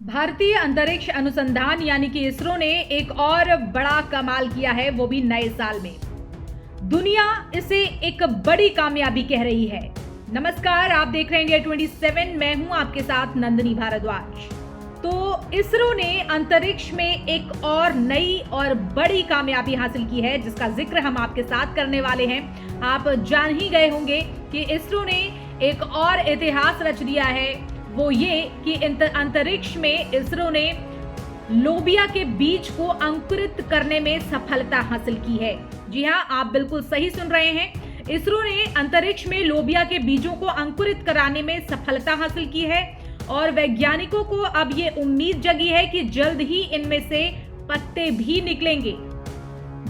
भारतीय अंतरिक्ष अनुसंधान यानी कि इसरो ने एक और बड़ा कमाल किया है, वो भी नए साल में। दुनिया इसे एक बड़ी कामयाबी कह रही है। नमस्कार, आप देख रहे हैं इंडिया 27। मैं हूं आपके साथ नंदिनी भारद्वाज। तो इसरो ने अंतरिक्ष में एक और नई और बड़ी कामयाबी हासिल की है, जिसका जिक्र हम आपके साथ करने वाले हैं। आप जान ही गए होंगे कि इसरो ने एक और इतिहास रच दिया है, वो ये कि अंतरिक्ष में इसरो ने लोबिया के बीज को अंकुरित करने में सफलता हासिल की है। जी हाँ, आप बिल्कुल सही सुन रहे हैं। इसरो ने अंतरिक्ष में लोबिया के बीजों को अंकुरित कराने में सफलता हासिल की है और वैज्ञानिकों को अब ये उम्मीद जगी है कि जल्द ही इनमें से पत्ते भी निकलेंगे।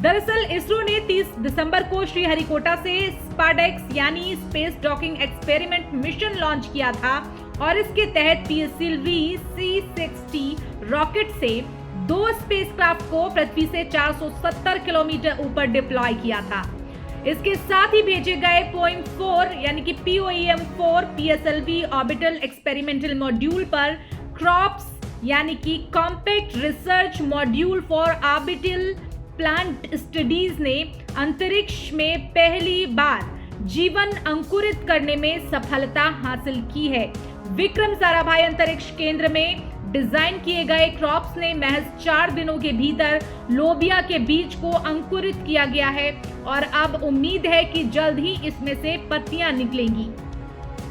दरअसल इसरो ने 30 दिसंबर को श्रीहरिकोटा से स्पाडेक्स यानी space docking experiment mission launch किया था और इसके तहत पीएसएलवी C60 रॉकेट से 2 स्पेसक्राफ्ट को पृथ्वी से 470 किलोमीटर ऊपर डिप्लॉय किया था। इसके साथ ही भेजे गए POEM-4 यानी कि POEM-4 PSLV orbital experimental module पर क्रॉप्स यानी कि compact research module for orbital plant studies ने अंतरिक्ष में पहली बार जीवन अंकुरित करने में सफलता हासिल की है। विक्रम साराभाई अंतरिक्ष केंद्र में डिजाइन किए गए क्रॉप्स ने महज 4 दिनों के भीतर लोबिया के बीज को अंकुरित किया गया है और अब उम्मीद है कि जल्द ही इसमें से पत्तियां निकलेंगी।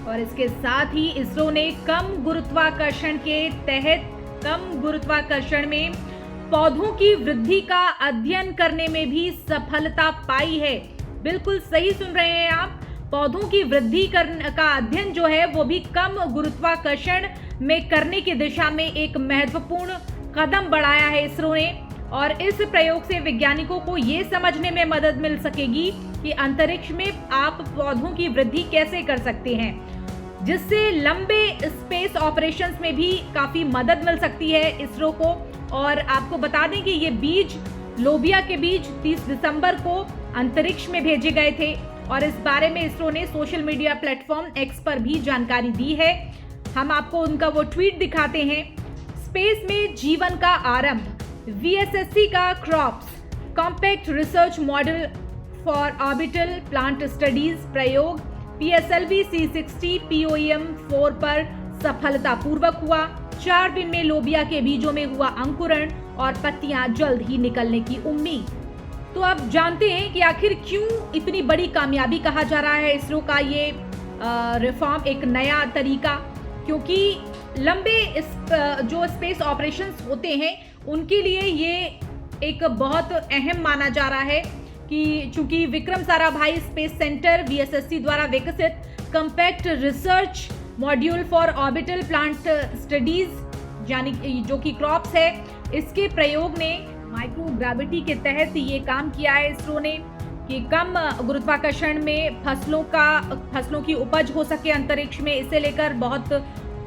और इसके साथ ही इसरो ने कम गुरुत्वाकर्षण के तहत कम गुरुत्वाकर्षण में पौधों की वृद्धि का अध्ययन करने में भी सफलता पाई है। बिल्कुल सही सुन रहे हैं आप। पौधों की वृद्धि का अध्ययन जो है वो भी कम गुरुत्वाकर्षण में करने की दिशा में एक महत्वपूर्ण कदम बढ़ाया है इसरो ने। और इस प्रयोग से वैज्ञानिकों को ये समझने में मदद मिल सकेगी कि अंतरिक्ष में आप पौधों की वृद्धि कैसे कर सकते हैं, जिससे लंबे स्पेस ऑपरेशंस में भी काफी मदद मिल सकती है इसरो को। और आपको बता दें कि ये बीज लोबिया के बीज 30 दिसंबर को अंतरिक्ष में भेजे गए थे और इस बारे में इसरो ने सोशल मीडिया प्लेटफॉर्म X पर भी जानकारी दी है। हम आपको उनका वो ट्वीट दिखाते हैं। स्पेस में जीवन का आरंभ, VSSC का crops compact research model for orbital plant studies प्रयोग PSLV C60 POEM-4 पर सफलतापूर्वक हुआ। 4 दिन में लोबिया के बीजों में हुआ अंकुरण और पत्तियां जल्द ही निकलने की उम्मीद। तो आप जानते हैं कि आखिर क्यों इतनी बड़ी कामयाबी कहा जा रहा है इसरो का ये रिफॉर्म, एक नया तरीका। क्योंकि लंबे जो स्पेस ऑपरेशंस होते हैं उनके लिए ये एक बहुत अहम माना जा रहा है कि चूंकि Vikram Sarabhai space centre VSSC द्वारा विकसित compact research module for orbital plant studies यानी जो कि क्रॉप्स है, इसके प्रयोग ने माइक्रोग्रेविटी के तहत ये काम किया है इसरो ने कि कम गुरुत्वाकर्षण में फसलों की उपज हो सके अंतरिक्ष में। इसे लेकर बहुत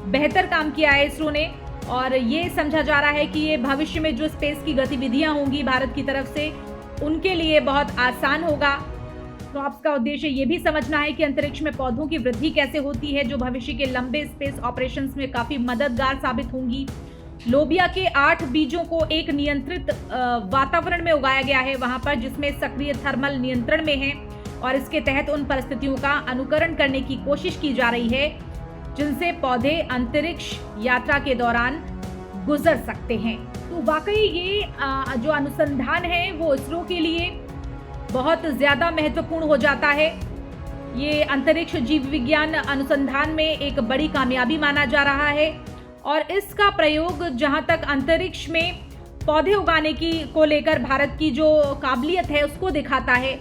बेहतर काम किया है इसरो ने और ये समझा जा रहा है कि ये भविष्य में जो स्पेस की गतिविधियां होंगी भारत की तरफ से, उनके लिए बहुत आसान होगा। क्रॉप्स का उद्देश्य ये भी समझना है कि अंतरिक्ष में पौधों की वृद्धि कैसे होती है, जो भविष्य के लंबे स्पेस ऑपरेशंस में काफी मददगार साबित होंगी। लोबिया के 8 बीजों को एक नियंत्रित वातावरण में उगाया गया है वहां पर, जिसमें सक्रिय थर्मल नियंत्रण में है और इसके तहत उन परिस्थितियों का अनुकरण करने की कोशिश की जा रही है जिनसे पौधे अंतरिक्ष यात्रा के दौरान गुजर सकते हैं। तो वाकई ये जो अनुसंधान है वो इसरो के लिए बहुत ज्यादा महत्वपूर्ण हो जाता है। ये अंतरिक्ष जीव विज्ञान अनुसंधान में एक बड़ी कामयाबी माना जा रहा है और इसका प्रयोग जहां तक अंतरिक्ष में पौधे उगाने को लेकर भारत की जो काबिलियत है उसको दिखाता है।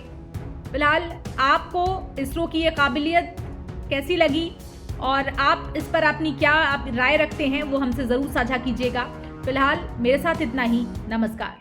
फिलहाल आपको इसरो की ये काबिलियत कैसी लगी और आप इस पर अपनी क्या राय रखते हैं वो हमसे ज़रूर साझा कीजिएगा। फिलहाल मेरे साथ इतना ही। नमस्कार।